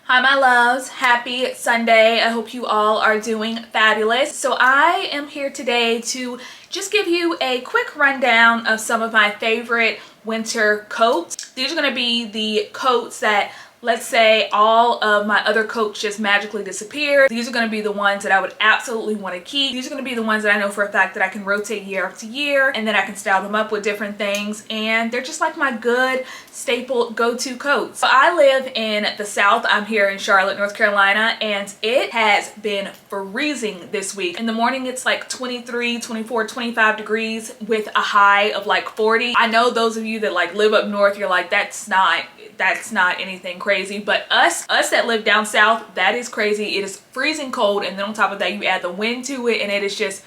Hi my loves, happy Sunday. I hope you all are doing fabulous. So I am here today to just give you a quick rundown of some of my favorite winter coats. These are going to be the coats that, let's say, all of my other coats just magically disappeared. These are going to be the ones that I would absolutely want to keep. These are going to be the ones that I know for a fact that I can rotate year after year, and then I can style them up with different things, and they're just like my good staple go-to coats. So I live in the South. I'm here in Charlotte, North Carolina, and it has been freezing this week. In the morning it's like 23, 24, 25 degrees with a high of like 40. I know those of you that like live up north, you're like, that's not anything crazy, but us that live down south, that is crazy. It is freezing cold, and then on top of that you add the wind to it, and it is just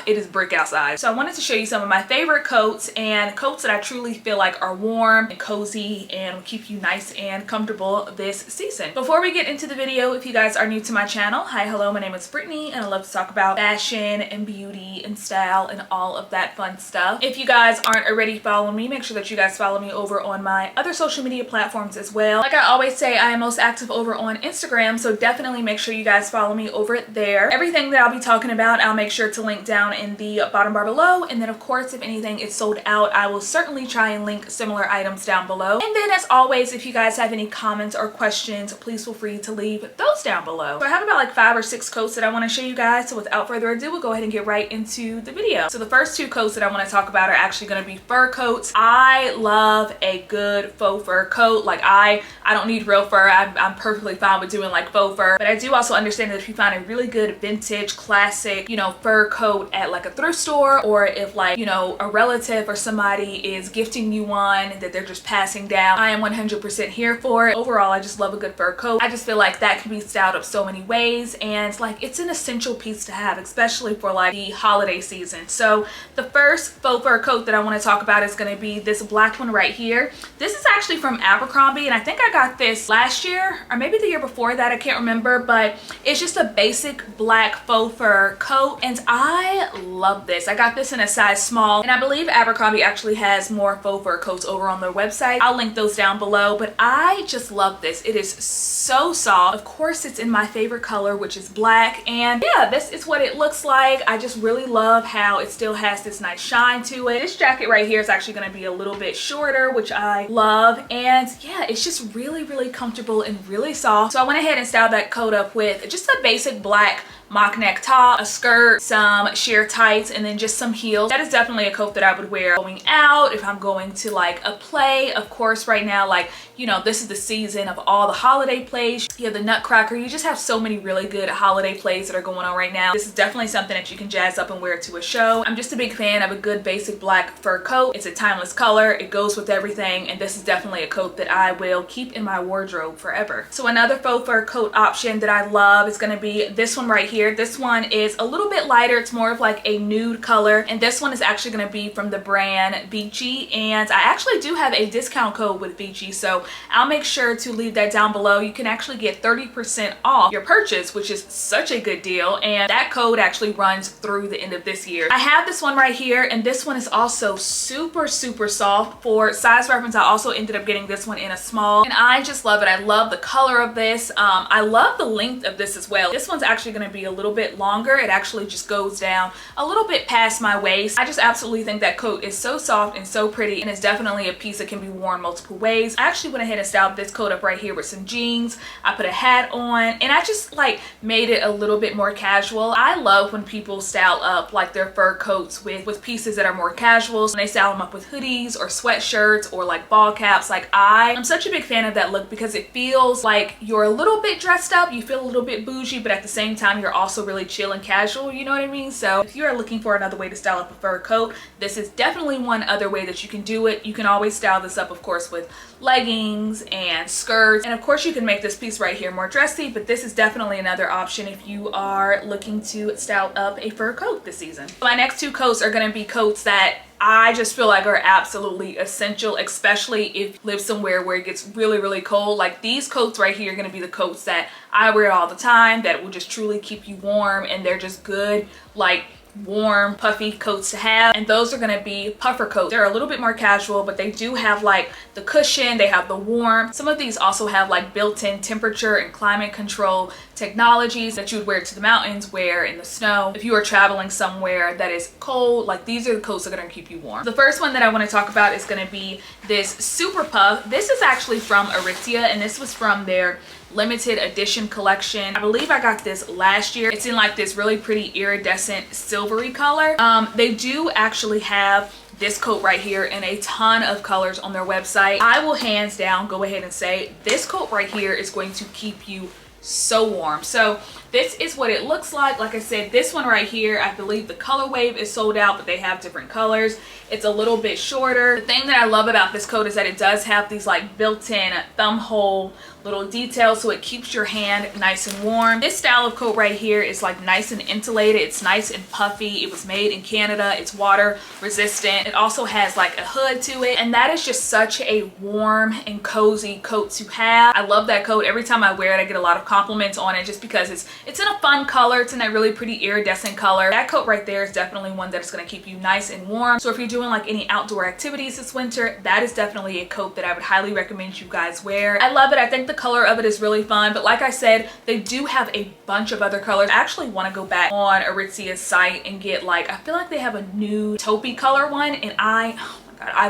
it is brick outside. So I wanted to show you some of my favorite coats, and coats that I truly feel like are warm and cozy and will keep you nice and comfortable this season. Before we get into the video, if you guys are new to my channel, hi, hello, my name is Brittany, and I love to talk about fashion and beauty and style and all of that fun stuff. If you guys aren't already following me, make sure that you guys follow me over on my other social media platforms as well. Like I always say, I am most active over on Instagram, so definitely make sure you guys follow me over there. Everything that I'll be talking about, I'll make sure to link down in the bottom bar below, and then of course if anything is sold out, I will certainly try and link similar items down below. And then as always, if you guys have any comments or questions, please feel free to leave those down below. So I have about like 5 or 6 coats that I want to show you guys, so without further ado, we'll go ahead and get right into the video. So the first 2 coats that I want to talk about are actually going to be fur coats. I love a good faux fur coat. Like I don't need real fur. I'm perfectly fine with doing like faux fur, but I do also understand that if you find a really good vintage classic, you know, fur coat at like a thrift store, or if like, you know, a relative or somebody is gifting you one that they're just passing down, I am 100% here for it. Overall, I just love a good fur coat. I just feel like that can be styled up so many ways, and like it's an essential piece to have, especially for like the holiday season. So the first faux fur coat that I want to talk about is going to be this black one right here. This is actually from Abercrombie, and I think I got this last year or maybe the year before that, I can't remember, but it's just a basic black faux fur coat, and I love this. I got this in a size small, and I believe Abercrombie actually has more faux fur coats over on their website. I'll link those down below, but I just love this. It is so soft. Of course, it's in my favorite color, which is black, and yeah, this is what it looks like. I just really love how it still has this nice shine to it. This jacket right here is actually going to be a little bit shorter, which I love, and yeah, it's just really, really comfortable and really soft. So I went ahead and styled that coat up with just a basic black mock neck top, a skirt, some sheer tights, and then just some heels. That is definitely a coat that I would wear going out if I'm going to like a play. Of course, right now, like, you know, this is the season of all the holiday plays. You have the Nutcracker. You just have so many really good holiday plays that are going on right now. This is definitely something that you can jazz up and wear to a show. I'm just a big fan of a good basic black fur coat. It's a timeless color. It goes with everything, and this is definitely a coat that I will keep in my wardrobe forever. So another faux fur coat option that I love is going to be this one right here. This one is a little bit lighter. It's more of like a nude color, and this one is actually going to be from the brand Beachy, and I actually do have a discount code with Beachy, so I'll make sure to leave that down below. You can actually get 30% off your purchase, which is such a good deal, and that code actually runs through the end of this year. I have this one right here, and this one is also super, super soft. For size reference, I also ended up getting this one in a small, and I just love it. I love the color of this. I love the length of this as well. This one's actually going to be a little bit longer. It actually just goes down a little bit past my waist. I just absolutely think that coat is so soft and so pretty, and it's definitely a piece that can be worn multiple ways. I actually went ahead and styled this coat up right here with some jeans. I put a hat on, and I just like made it a little bit more casual. I love when people style up like their fur coats with pieces that are more casual. So when they style them up with hoodies or sweatshirts or like ball caps, like I'm such a big fan of that look, because it feels like you're a little bit dressed up, you feel a little bit bougie, but at the same time you're also really chill and casual, you know what I mean? So if you are looking for another way to style up a fur coat, this is definitely one other way that you can do it. You can always style this up, of course, with leggings and skirts, and of course you can make this piece right here more dressy, but this is definitely another option if you are looking to style up a fur coat this season. My next 2 coats are going to be coats that I just feel like are absolutely essential, especially if you live somewhere where it gets really, really cold. Like these coats right here are going to be the coats that I wear all the time, that will just truly keep you warm, and they're just good like warm puffy coats to have, and those are going to be puffer coats. They're a little bit more casual, but they do have like the cushion, they have the warmth. Some of these also have like built-in temperature and climate control technologies that you would wear to the mountains, wear in the snow. If you are traveling somewhere that is cold, like these are the coats that are going to keep you warm. The first one that I want to talk about is going to be this super puff. This is actually from Aritzia, and this was from their limited edition collection. I believe I got this last year. It's in like this really pretty iridescent silvery color. They do actually have this coat right here in a ton of colors on their website. I will hands down go ahead and say this coat right here is going to keep you so warm. So this is what it looks like. Like I said, this one right here, I believe the color wave is sold out, but they have different colors. It's a little bit shorter. The thing that I love about this coat is that it does have these like built-in thumb hole little details, so it keeps your hand nice and warm. This style of coat right here is like nice and insulated. It's nice and puffy. It was made in Canada. It's water resistant. It also has like a hood to it, and that is just such a warm and cozy coat to have. I love that coat. Every time I wear it, I get a lot of compliments on it just because it's in a fun color. It's in that really pretty iridescent color. That coat right there is definitely one that is going to keep you nice and warm. So if you're doing like any outdoor activities this winter, that is definitely a coat that I would highly recommend you guys wear. I love it. I think the color of it is really fun, but like I said, they do have a bunch of other colors. I actually want to go back on Aritzia's site and get like, I feel like they have a new taupey color one, and I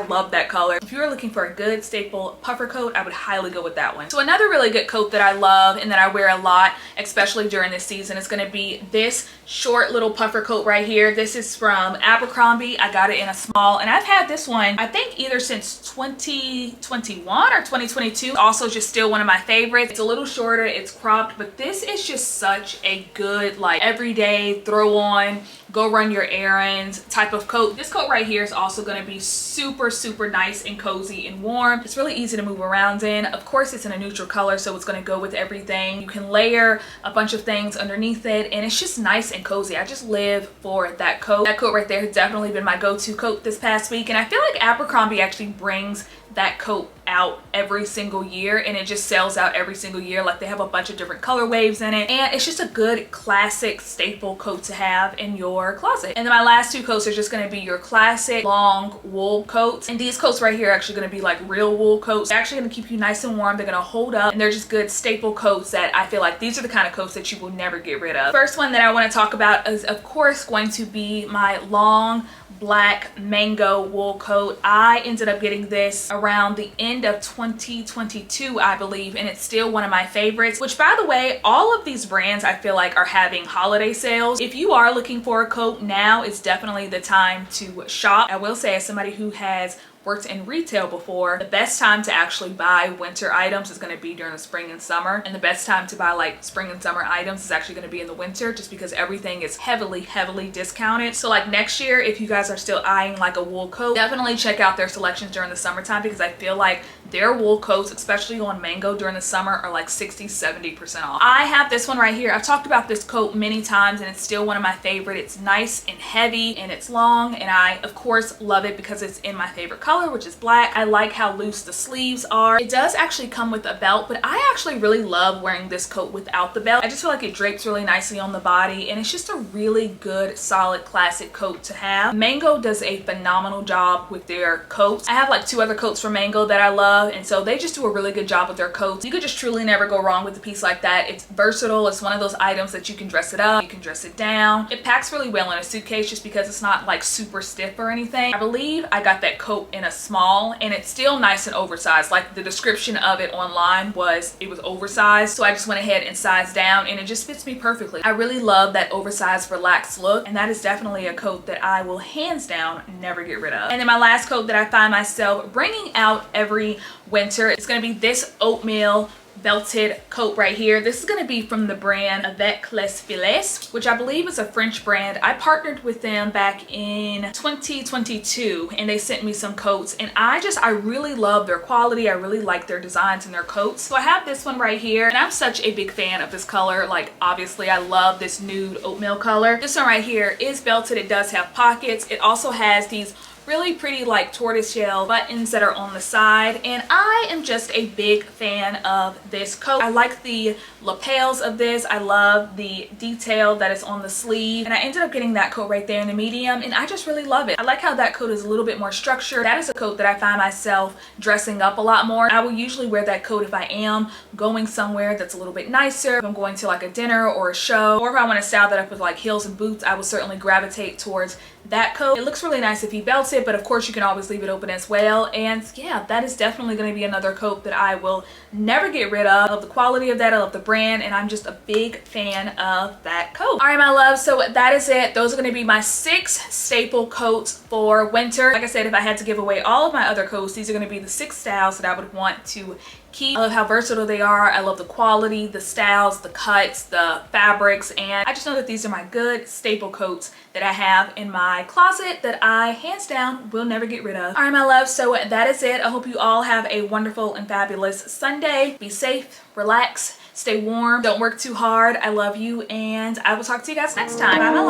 love that color. If you're looking for a good staple puffer coat, I would highly go with that one. So another really good coat that I love and that I wear a lot, especially during this season, is going to be this short little puffer coat right here. This is from Abercrombie. I got it in a small, and I've had this one I think either since 2021 or 2022. Also just still one of my favorites. It's a little shorter, it's cropped, but this is just such a good like everyday throw on, go run your errands type of coat. This coat right here is also going to be super nice and cozy and warm. It's really easy to move around in. Of course, it's in a neutral color, so it's going to go with everything. You can layer a bunch of things underneath it, and it's just nice and cozy. I just live for that coat. That coat right there has definitely been my go-to coat this past week, and I feel like Abercrombie actually brings that coat out every single year, and it just sells out every single year. Like they have a bunch of different color waves in it, and it's just a good classic staple coat to have in your closet. And then my last two coats are just going to be your classic long wool coats, and these coats right here are actually going to be like real wool coats. They're actually going to keep you nice and warm. They're going to hold up, and they're just good staple coats that I feel like these are the kind of coats that you will never get rid of. First one that I want to talk about is of course going to be my long black mango wool coat. I ended up getting this around the end of 2022, I believe, and it's still one of my favorites, which by the way, all of these brands I feel like are having holiday sales. If you are looking for a coat, now is definitely the time to shop. I will say, as somebody who has worked in retail before, the best time to actually buy winter items is going to be during the spring and summer, and the best time to buy like spring and summer items is actually going to be in the winter, just because everything is heavily discounted. So like next year, if you guys are still eyeing like a wool coat, definitely check out their selections during the summertime, because I feel like their wool coats, especially on Mango during the summer, are like 60-70% off. I have this one right here. I've talked about this coat many times, and it's still one of my favorite. It's nice and heavy, and it's long, and I of course love it because it's in my favorite color, which is black. I like how loose the sleeves are. It does actually come with a belt, but I actually really love wearing this coat without the belt. I just feel like it drapes really nicely on the body, and it's just a really good, solid, classic coat to have. Mango does a phenomenal job with their coats. I have like two other coats from Mango that I love, and so they just do a really good job with their coats. You could just truly never go wrong with a piece like that. It's versatile. It's one of those items that you can dress it up, you can dress it down. It packs really well in a suitcase just because it's not like super stiff or anything. I believe I got that coat in a small, and it's still nice and oversized. Like the description of it online was it was oversized, so I just went ahead and sized down, and it just fits me perfectly. I really love that oversized, relaxed look, and that is definitely a coat that I will hands down never get rid of. And then my last coat that I find myself bringing out every winter, it's going to be this oatmeal belted coat right here. This is going to be from the brand Avec les Filets, which I believe is a French brand. I partnered with them back in 2022, and they sent me some coats, and I really love their quality. I really like their designs and their coats. So I have this one right here, and I'm such a big fan of this color. Like obviously I love this nude oatmeal color. This one right here is belted. It does have pockets. It also has these really pretty like tortoiseshell buttons that are on the side, and I am just a big fan of this coat. I like the lapels of this. I love the detail that is on the sleeve, and I ended up getting that coat right there in the medium, and I just really love it. I like how that coat is a little bit more structured. That is a coat that I find myself dressing up a lot more. I will usually wear that coat if I am going somewhere that's a little bit nicer, if I'm going to like a dinner or a show, or if I want to style that up with like heels and boots. I will certainly gravitate towards that coat. It looks really nice if you belt it, but of course you can always leave it open as well. And yeah, that is definitely going to be another coat that I will never get rid of. I love the quality of that, I love the brand, and I'm just a big fan of that coat. All right, my love, so that is it. Those are going to be my 6 staple coats for winter. Like I said, if I had to give away all of my other coats, these are going to be the 6 styles that I would want to keep. I love how versatile they are. I love the quality, the styles, the cuts, the fabrics, and I just know that these are my good staple coats that I have in my closet that I hands down will never get rid of. All right, my love, so that is it. I hope you all have a wonderful and fabulous Sunday. Be safe, relax, stay warm, don't work too hard. I love you, and I will talk to you guys next time. Bye, my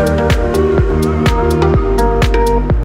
loves.